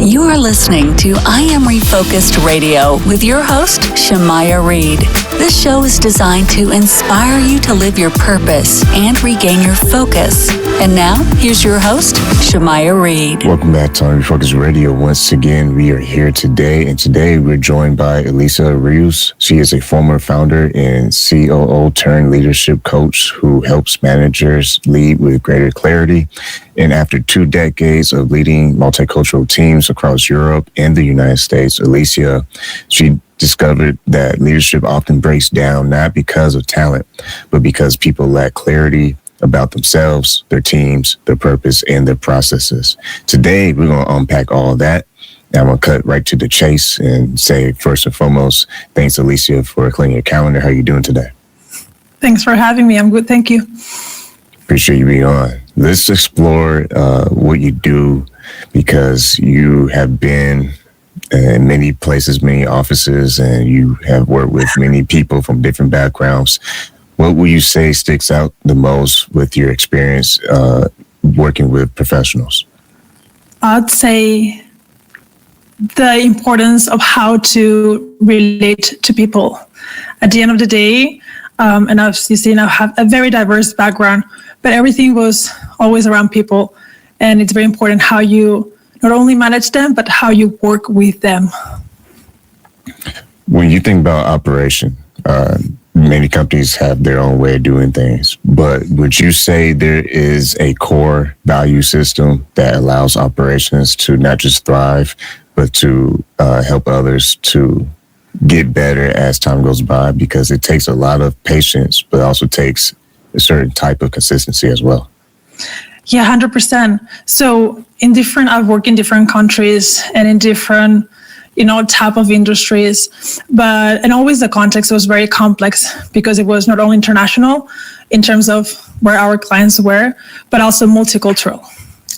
You are listening to I Am Refocused Radio with your host, Shamaya Reed. This show is designed to inspire you to live your purpose and regain your focus. And now, here's your host, Shamaya Reed. Welcome back to Refocused Radio. Once again, we are here today, and today we're joined by Alicia Rius. She is a former founder and COO turned leadership coach who helps managers lead with greater clarity. And after 2 decades of leading multicultural teams across Europe and the United States, Alicia, she discovered that leadership often breaks down not because of talent, but because people lack clarity about themselves, their teams, their purpose, and their processes. Today, we're going to unpack all of that. And I'm going to cut right to the chase and say, first and foremost, thanks, Alicia, for clearing your calendar. How are you doing today? Thanks for having me. I'm good. Thank you. Appreciate you being on. Let's explore what you do, because you have been in many places, many offices, and you have worked with many people from different backgrounds. What would you say sticks out the most with your experience working with professionals? I'd say the importance of how to relate to people. At the end of the day, and as you see, I have a very diverse background, but everything was always around people. And it's very important how you not only manage them, but how you work with them. When you think about operation, many companies have their own way of doing things, but would you say there is a core value system that allows operations to not just thrive, but to help others to get better as time goes by? Because it takes a lot of patience, but also takes a certain type of consistency as well. Yeah, 100%. So I've worked in different countries and in different, type of industries, and always the context was very complex because it was not only international in terms of where our clients were, but also multicultural.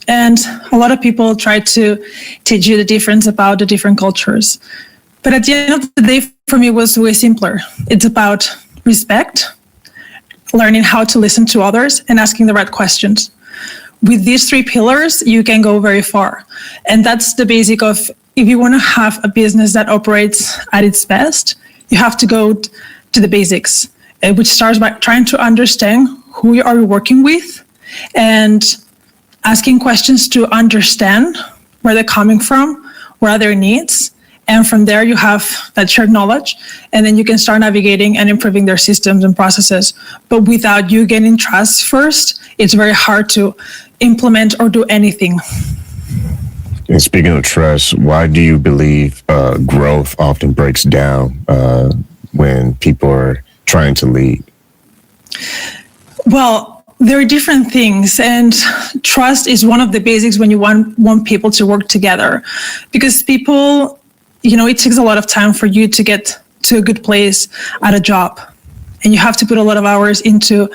And a lot of people try to teach you the difference about the different cultures. But at the end of the day, for me, it was way simpler. It's about respect, learning how to listen to others, and asking the right questions. With these 3 pillars, you can go very far. And that's the basic of, if you want to have a business that operates at its best, you have to go to the basics, which starts by trying to understand who you are working with and asking questions to understand where they're coming from, what are their needs. And from there, you have that shared knowledge, and then you can start navigating and improving their systems and processes. But without you getting trust first, it's very hard to implement or do anything. And speaking of trust, why do you believe growth often breaks down when people are trying to lead? Well, there are different things, and trust is one of the basics when you want people to work together, because people, it takes a lot of time for you to get to a good place at a job, and you have to put a lot of hours into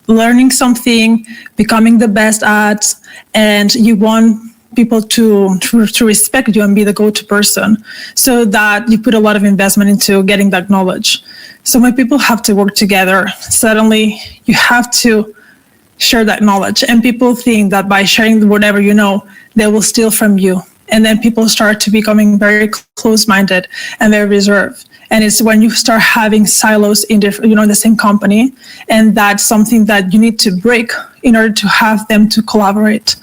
learning something, becoming the best at, and you want people to respect you and be the go-to person, so that you put a lot of investment into getting that knowledge. So when people have to work together, suddenly you have to share that knowledge, and people think that by sharing whatever you know, they will steal from you. And then people start to becoming very close-minded and very reserved. And it's when you start having silos in in the same company, and that's something that you need to break in order to have them to collaborate.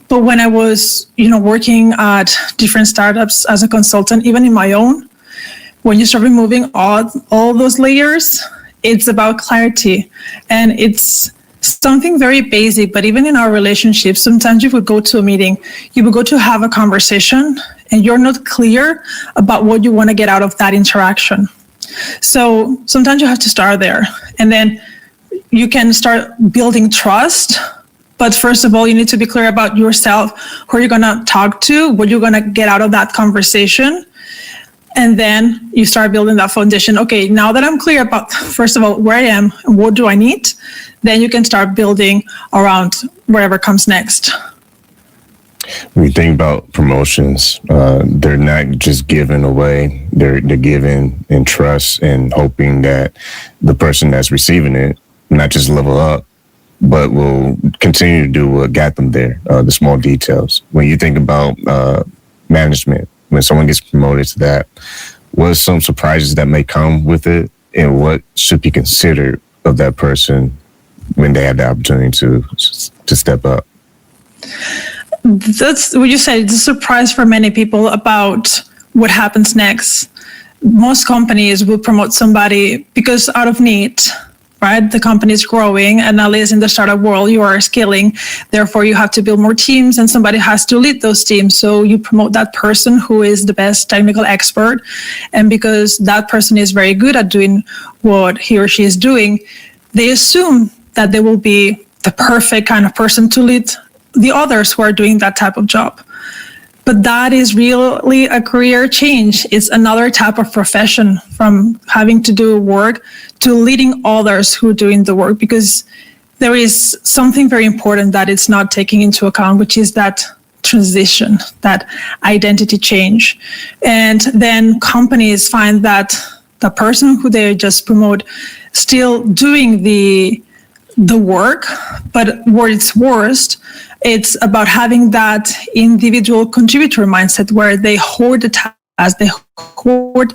But when I was, working at different startups as a consultant, even in my own, when you start removing all those layers, it's about clarity. And it's something very basic, but even in our relationships, sometimes you would go to a meeting, you would go to have a conversation, and you're not clear about what you want to get out of that interaction. So sometimes you have to start there, and then you can start building trust. But first of all, you need to be clear about yourself, who you're going to talk to, what you're going to get out of that conversation. And then you start building that foundation. Okay, now that I'm clear about, first of all, where I am and what do I need, then you can start building around wherever comes next. When you think about promotions, they're not just given away. They're given in trust and hoping that the person that's receiving it not just level up, but will continue to do what got them there, the small details. When you think about management, when someone gets promoted to that, what are some surprises that may come with it, and what should be considered of that person when they have the opportunity to step up? That's what you said. It's a surprise for many people about what happens next. Most companies will promote somebody because out of need, right? The company is growing, and at least in the startup world, you are scaling. Therefore, you have to build more teams, and somebody has to lead those teams. So you promote that person who is the best technical expert. And because that person is very good at doing what he or she is doing, they assume that they will be the perfect kind of person to lead the others who are doing that type of job. But that is really a career change. It's another type of profession, from having to do work to leading others who are doing the work, because there is something very important that it's not taking into account, which is that transition, that identity change. And then companies find that the person who they just promote still doing the work, but where it's worst, it's about having that individual contributor mindset where they hoard the task, they hoard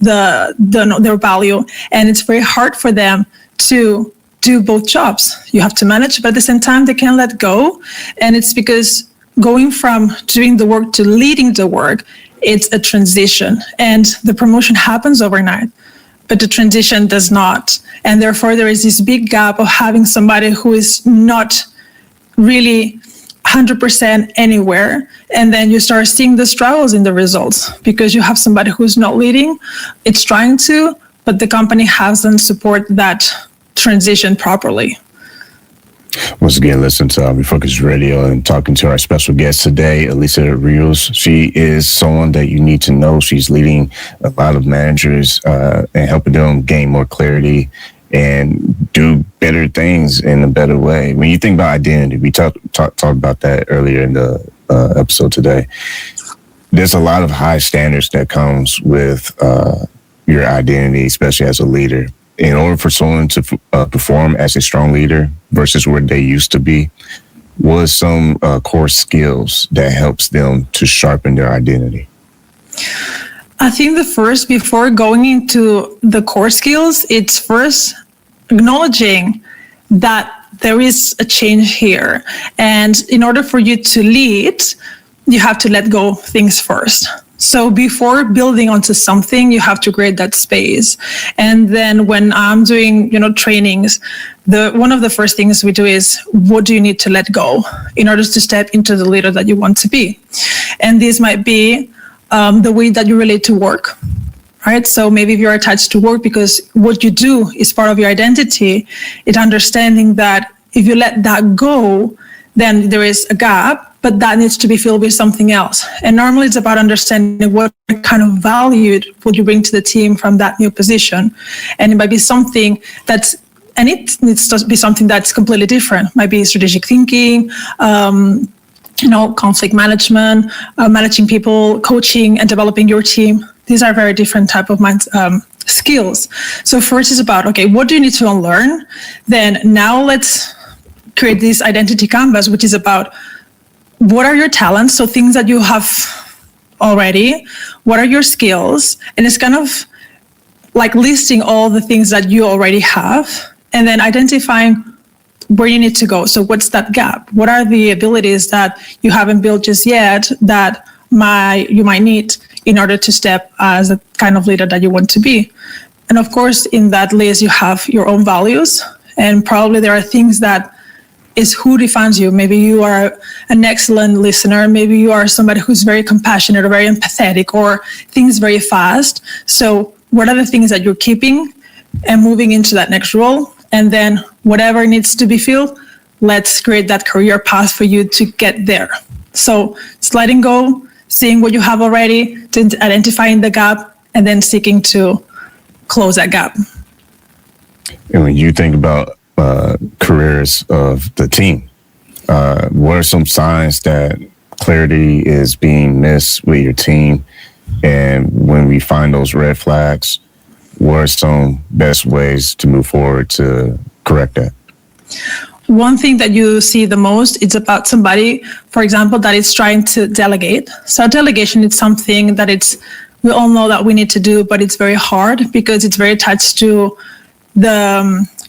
their value, and it's very hard for them to do both jobs. You have to manage, but at the same time, they can't let go. And it's because going from doing the work to leading the work, it's a transition, and the promotion happens overnight, but the transition does not. And therefore, there is this big gap of having somebody who is not really 100% anywhere. And then you start seeing the struggles in the results because you have somebody who's not leading. It's trying to, but the company hasn't supported that transition properly. Once again, listen to Refocused Radio and talking to our special guest today, Alicia Rius. She is someone that you need to know. She's leading a lot of managers and helping them gain more clarity and do better things in a better way. When you think about identity, we talked about that earlier in the episode today. There's a lot of high standards that comes with your identity, especially as a leader. In order for someone to perform as a strong leader versus where they used to be, what are some core skills that helps them to sharpen their identity? I think before going into the core skills, it's first acknowledging that there is a change here. And in order for you to lead, you have to let go of things first. So before building onto something, you have to create that space. And then when I'm doing, trainings, one of the first things we do is, what do you need to let go in order to step into the leader that you want to be? And this might be the way that you relate to work, right? So maybe if you're attached to work because what you do is part of your identity, it's understanding that if you let that go, then there is a gap, but that needs to be filled with something else. And normally it's about understanding what kind of value would you bring to the team from that new position. And it might be something and it needs to be something that's completely different. It might be strategic thinking, conflict management, managing people, coaching and developing your team. These are very different type of skills. So first is about, okay, what do you need to unlearn? Then now let's create this identity canvas, which is about what are your talents? So things that you have already, what are your skills? And it's kind of like listing all the things that you already have and then identifying where you need to go. So what's that gap? What are the abilities that you haven't built just yet that you might need in order to step as the kind of leader that you want to be? And of course, in that list, you have your own values, and probably there are things that is who defines you. Maybe you are an excellent listener. Maybe you are somebody who's very compassionate or very empathetic or thinks very fast. So what are the things that you're keeping and moving into that next role? And then whatever needs to be filled, let's create that career path for you to get there. So it's letting go, seeing what you have already, to identifying the gap, and then seeking to close that gap. And when you think about careers of the team, what are some signs that clarity is being missed with your team? And when we find those red flags, what are some best ways to move forward to correct that? one thing that you see the most is about somebody, for example, that is trying to delegate. So delegation is something that we all know that we need to do, but it's very hard because it's very attached to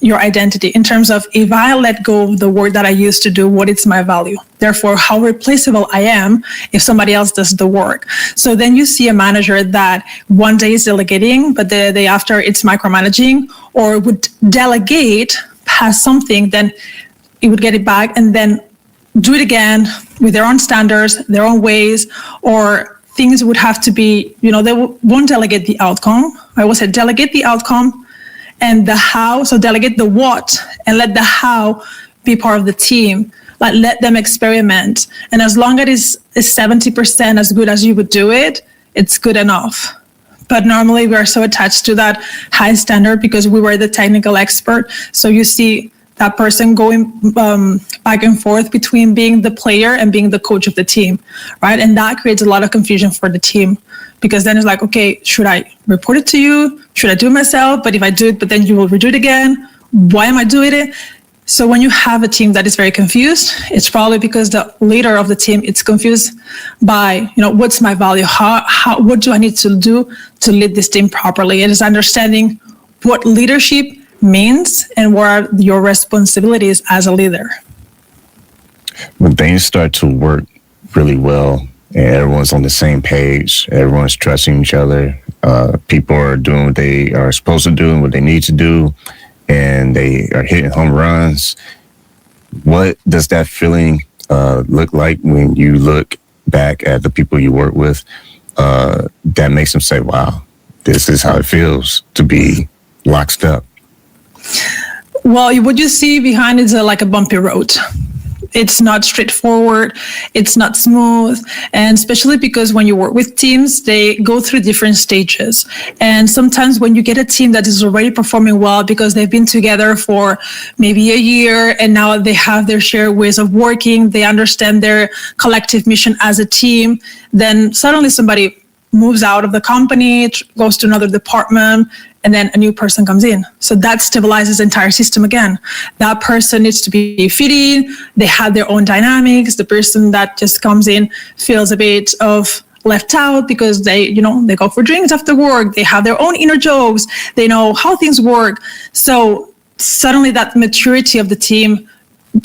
your identity in terms of, if I let go of the work that I used to do, what is my value? Therefore, how replaceable I am if somebody else does the work. So then you see a manager that one day is delegating, but the day after it's micromanaging, or would delegate past something, then it would get it back and then do it again with their own standards, their own ways, or things would have to be, they won't delegate the outcome. I always say delegate the outcome and the how. So delegate the what and let the how be part of the team. Like, let them experiment. And as long as it's 70% as good as you would do it, it's good enough. But normally we are so attached to that high standard because we were the technical expert. So you see that person going back and forth between being the player and being the coach of the team, right? And that creates a lot of confusion for the team, because then it's like, okay, should I report it to you? Should I do it myself? But if I do it, but then you will redo it again. Why am I doing it? So when you have a team that is very confused, it's probably because the leader of the team is confused by, what's my value? What do I need to do to lead this team properly? It is understanding what leadership means and what are your responsibilities as a leader. When things start to work really well and everyone's on the same page, everyone's trusting each other, people are doing what they are supposed to do and what they need to do, and they are hitting home runs, what does that feeling look like when you look back at the people you work with that makes them say, wow, this is how it feels to be locked up? Well, what you see behind is like a bumpy road. It's not straightforward. It's not smooth. And especially because when you work with teams, they go through different stages. And sometimes when you get a team that is already performing well because they've been together for maybe a year and now they have their shared ways of working, they understand their collective mission as a team, then suddenly somebody moves out of the company, goes to another department, and then a new person comes in. So that stabilizes the entire system again. That person needs to be fitting. They have their own dynamics. The person that just comes in feels a bit of left out because they go for drinks after work. They have their own inner jokes. They know how things work. So suddenly that maturity of the team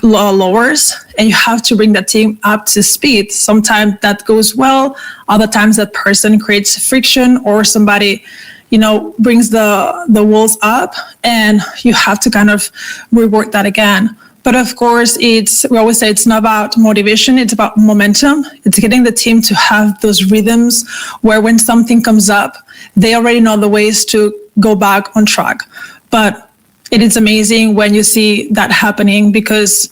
lowers, and you have to bring that team up to speed. Sometimes that goes well. Other times that person creates friction, or somebody brings the walls up, and you have to kind of rework that again. But of course, we always say it's not about motivation, it's about momentum. It's getting the team to have those rhythms where when something comes up, they already know the ways to go back on track. But it is amazing when you see that happening, because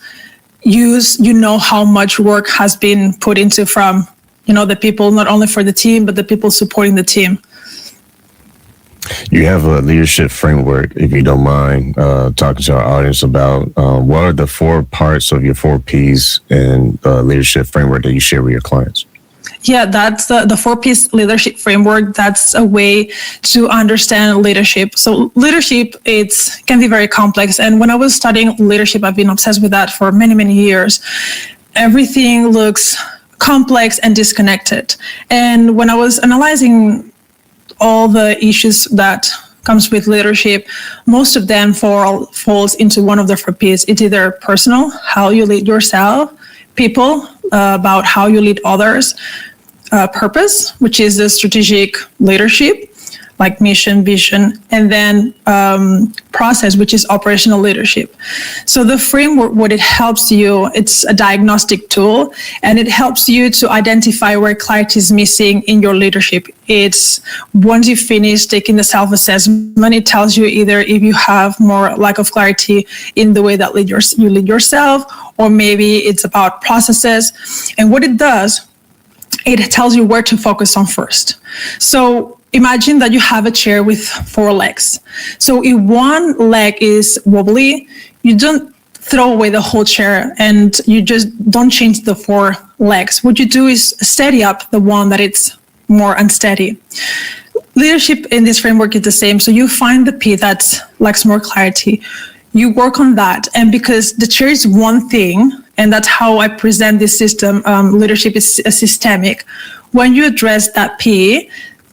you know how much work has been put into from the people, not only for the team, but the people supporting the team. You have a leadership framework, if you don't mind talking to our audience about what are the 4 parts of your 4 Ps in leadership framework that you share with your clients? Yeah, that's the 4-piece leadership framework. That's a way to understand leadership. So leadership, can be very complex. And when I was studying leadership, I've been obsessed with that for many, many years. Everything looks complex and disconnected. And when I was analyzing all the issues that comes with leadership, most of them falls into one of the 4 Ps. It's either personal, how you lead yourself, people, about how you lead others, purpose, which is the strategic leadership, like mission, vision, and then process, which is operational leadership. So the framework, what it helps you, it's a diagnostic tool, and it helps you to identify where clarity is missing in your leadership. It's once you finish taking the self-assessment, it tells you either if you have more lack of clarity in the way that you lead yourself, or maybe it's about processes. And what it does, it tells you where to focus on first. So imagine that you have a chair with 4 legs. So if one leg is wobbly, you don't throw away the whole chair and you just don't change the 4 legs. What you do is steady up the one that it's more unsteady. Leadership in this framework is the same. So you find the P that lacks more clarity. You work on that. And because the chair is one thing, and that's how I present this system, leadership is systemic. When you address that P,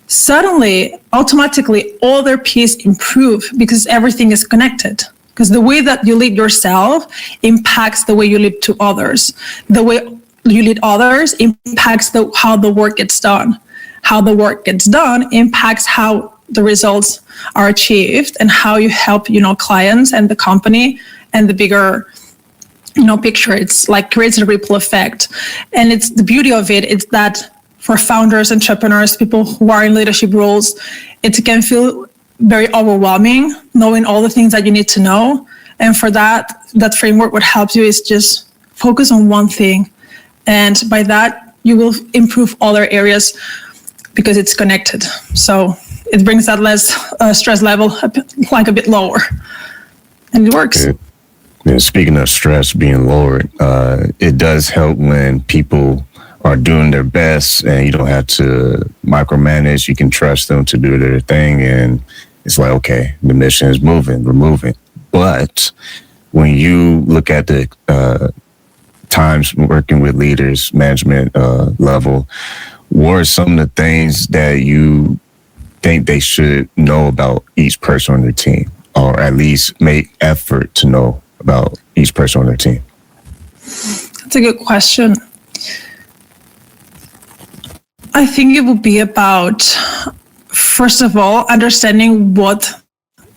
suddenly, automatically, all their P's improve because everything is connected. Because the way that you lead yourself impacts the way you lead to others. The way you lead others impacts how the work gets done. How the work gets done impacts how the results are achieved and how you help, clients and the company and the bigger, picture. It's like creates a ripple effect. And it's the beauty of it. It's that for founders, entrepreneurs, people who are in leadership roles, it can feel very overwhelming knowing all the things that you need to know. And for that framework, what helps you is just focus on one thing. And by that, you will improve other areas because it's connected. So it brings that less stress level a bit lower, and it works. And speaking of stress being lowered, it does help when people are doing their best and you don't have to micromanage. You can trust them to do their thing, and it's like, okay, the mission is moving, we're moving. But when you look at the times working with leaders, management level, what are some of the things that you think they should know about each person on their team, or at least make effort to know about each person on their team? That's a good question. I think it would be about, first of all, understanding what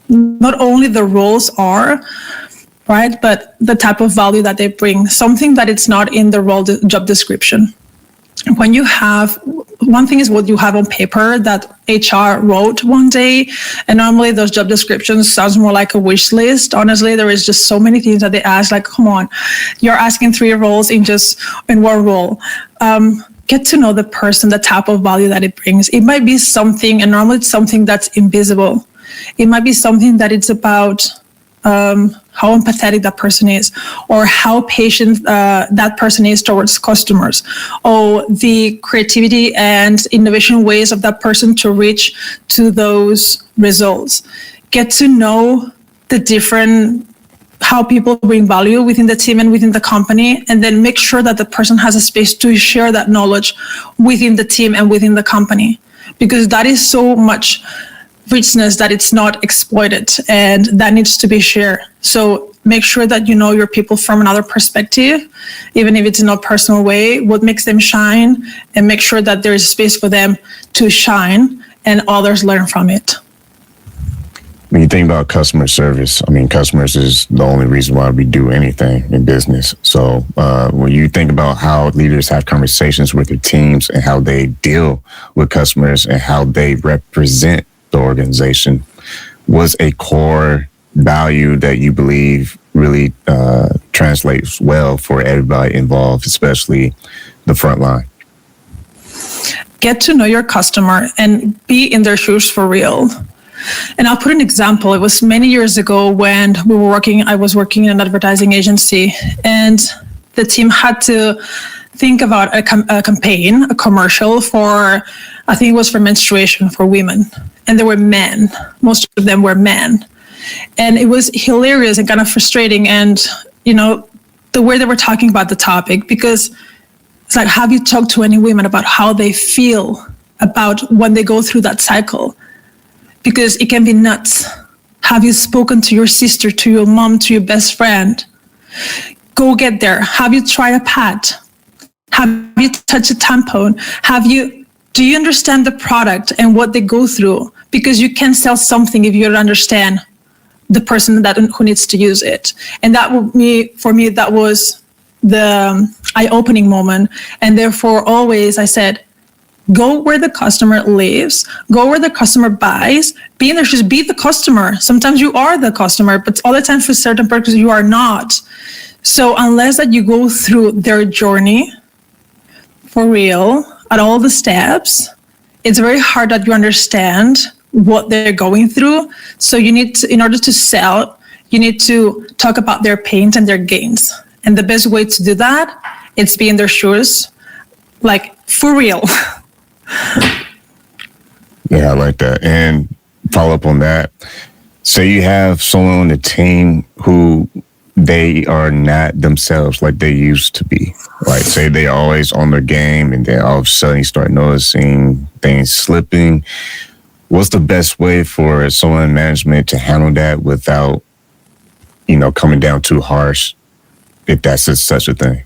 not only the roles are, right, but the type of value that they bring, something that it's not in the role job description. When you have, one thing is what you have on paper that HR wrote one day, and normally those job descriptions sounds more like a wish list. Honestly, there is just so many things that they ask, like, come on, you're asking 3 roles in one role. Get to know the person, the type of value that it brings. It might be something, and normally it's something that's invisible. It might be something that it's about how empathetic that person is, or how patient that person is towards customers, or the creativity and innovation ways of that person to reach to those results. Get to know the different, how people bring value within the team and within the company, and then make sure that the person has a space to share that knowledge within the team and within the company, because that is so much richness that it's not exploited, and that needs to be shared. So make sure that you know your people from another perspective, even if it's in a personal way, what makes them shine, and make sure that there is space for them to shine and others learn from it. When you think about customer service, customers is the only reason why we do anything in business. So when you think about how leaders have conversations with their teams and how they deal with customers and how they represent the organization, was a core value that you believe really translates well for everybody involved, especially the front line? Get to know your customer and be in their shoes for real. And I'll put an example. It was many years ago when I was working in an advertising agency, and the team had to think about a campaign, a commercial for, I think it was for menstruation for women. And there were men. Most of them were men. And it was hilarious and kind of frustrating. And, the way they were talking about the topic, because it's like, have you talked to any women about how they feel about when they go through that cycle? Because it can be nuts. Have you spoken to your sister, to your mom, to your best friend? Go get there. Have you tried a pad? Have you touched a tampon? Do you understand the product and what they go through? Because you can sell something if you don't understand the person who needs to use it. And for me, that was the eye-opening moment. And therefore, always I said, go where the customer lives, go where the customer buys, be in their shoes, be the customer. Sometimes you are the customer, but all the time for certain purposes, you are not. So unless that you go through their journey for real at all the steps, it's very hard that you understand what they're going through. So you need to, in order to sell, you need to talk about their pains and their gains. And the best way to do that, it's be in their shoes, like for real. Yeah, I like that. And follow up on that. Say you have someone on the team who they are not themselves like they used to be. Like, say they're always on their game, and then all of a sudden you start noticing things slipping. What's the best way for someone in management to handle that without, coming down too harsh, if that's such a thing?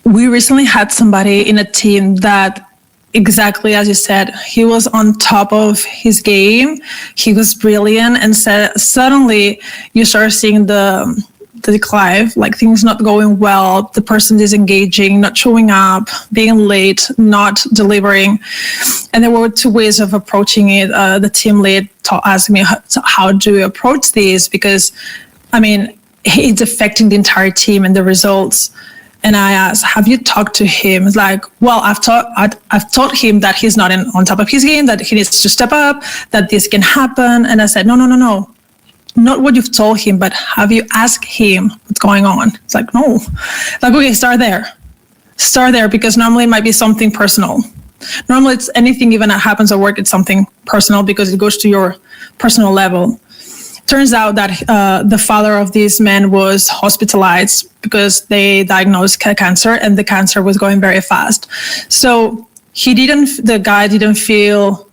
We recently had somebody in a team that, exactly as you said, he was on top of his game. He was brilliant, and suddenly you start seeing the decline, like things not going well, the person disengaging, not showing up, being late, not delivering. And there were two ways of approaching it. The team lead asked me, how do you approach this? Because, it's affecting the entire team and the results. And I asked, have you talked to him? It's like, well, I've taught him that he's not on top of his game, that he needs to step up, that this can happen. And I said, no. Not what you've told him, but have you asked him what's going on? It's like, no. Like, okay, start there, because normally it might be something personal. Normally it's anything even that happens at work, it's something personal because it goes to your personal level. Turns out that the father of this man was hospitalized because they diagnosed cancer, and the cancer was going very fast. So the guy didn't feel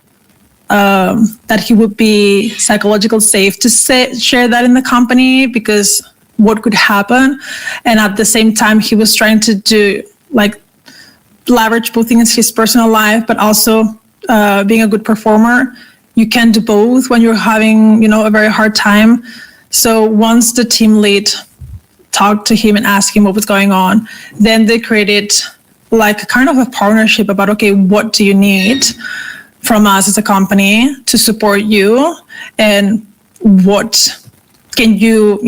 that he would be psychologically safe to share that in the company, because what could happen. And at the same time, he was trying to do leverage both things, his personal life, but also being a good performer. You can't do both when you're having, a very hard time. So once the team lead talked to him and asked him what was going on, then they created kind of a partnership about, okay, what do you need from us as a company to support you, and what can you,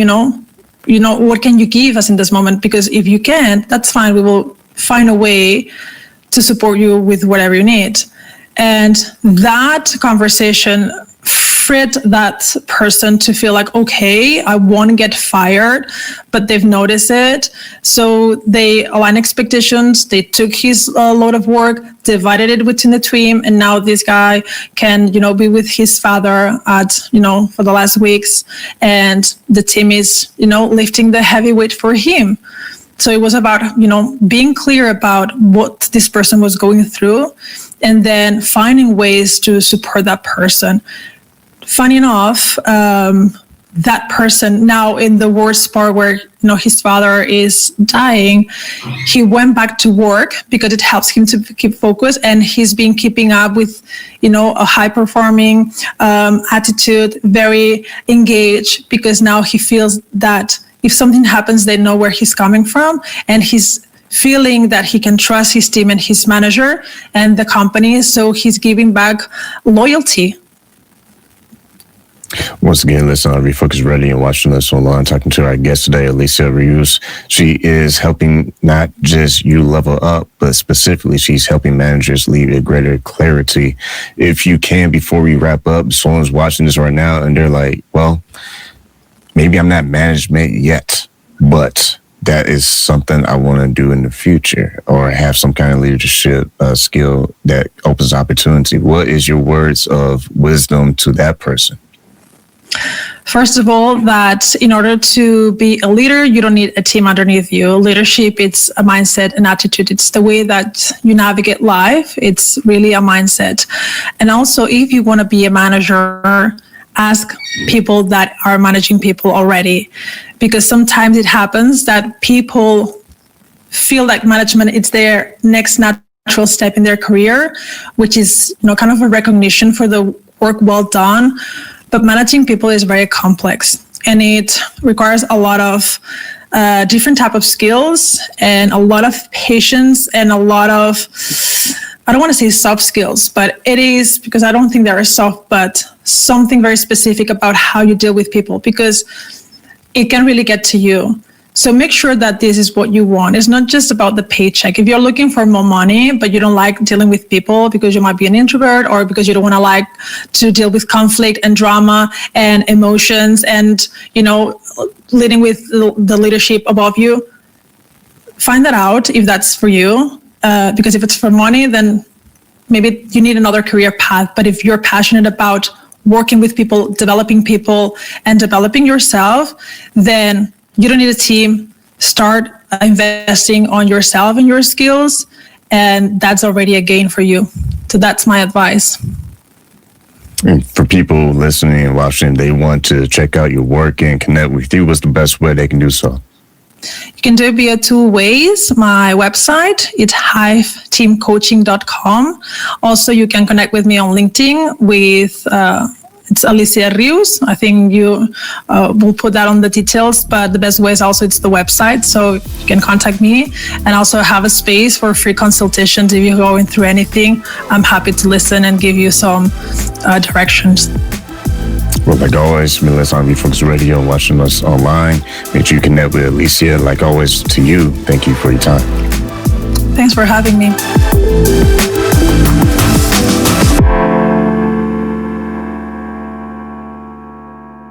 what can you give us in this moment? Because if you can't, that's fine. We will find a way to support you with whatever you need. And that conversation freed that person to feel like, okay, I won't get fired, but they've noticed it. So they aligned expectations. They took his load of work, divided it within the team. And now this guy can, be with his father for the last weeks. And the team is, lifting the heavy weight for him. So it was about, being clear about what this person was going through, and then finding ways to support that person. Funny enough, that person now, in the worst part where, his father is dying, he went back to work because it helps him to keep focus, and he's been keeping up with, a high performing attitude, very engaged, because now he feels that if something happens, they know where he's coming from, and he's feeling that he can trust his team and his manager and the company. So he's giving back loyalty. Once again, listen on Refocused Radio and watching us online, talking to our guest today, Alicia Rius. She is helping not just you level up, but specifically she's helping managers lead with greater clarity. If you can, before we wrap up, someone's watching this right now and they're like, well, maybe I'm not management yet, but that is something I want to do in the future, or have some kind of leadership skill that opens opportunity. What is your words of wisdom to that person? First of all, that in order to be a leader, you don't need a team underneath you. Leadership, it's a mindset, an attitude. It's the way that you navigate life. It's really a mindset. And also, if you want to be a manager, ask people that are managing people already, because sometimes it happens that people feel like management is their next natural step in their career, which is kind of a recognition for the work well done. But managing people is very complex, and it requires a lot of different type of skills and a lot of patience and a lot of, I don't want to say soft skills, but it is, because I don't think they are soft, but something very specific about how you deal with people, because it can really get to you. So make sure that this is what you want. It's not just about the paycheck. If you're looking for more money, but you don't like dealing with people because you might be an introvert, or because you don't want to deal with conflict and drama and emotions and, leading with the leadership above you, find that out if that's for you. Because if it's for money, then maybe you need another career path. But if you're passionate about working with people, and developing yourself, then you don't need a team. Start investing on yourself and your skills, and that's already a gain for you. So that's my advice. And for people listening and watching, they want to check out your work and connect with you, what's the best way they can do so? You can do it via two ways. My website, it's hiveteamcoaching.com. Also, you can connect with me on LinkedIn with it's Alicia Rius. I think you will put that on the details, but the best way is also it's the website. So you can contact me, and also have a space for free consultations. If you're going through anything, I'm happy to listen and give you some directions. Well, like always, been listening on Refocused Radio, watching us online. Make sure you connect with Alicia. Like always, to you, thank you for your time. Thanks for having me.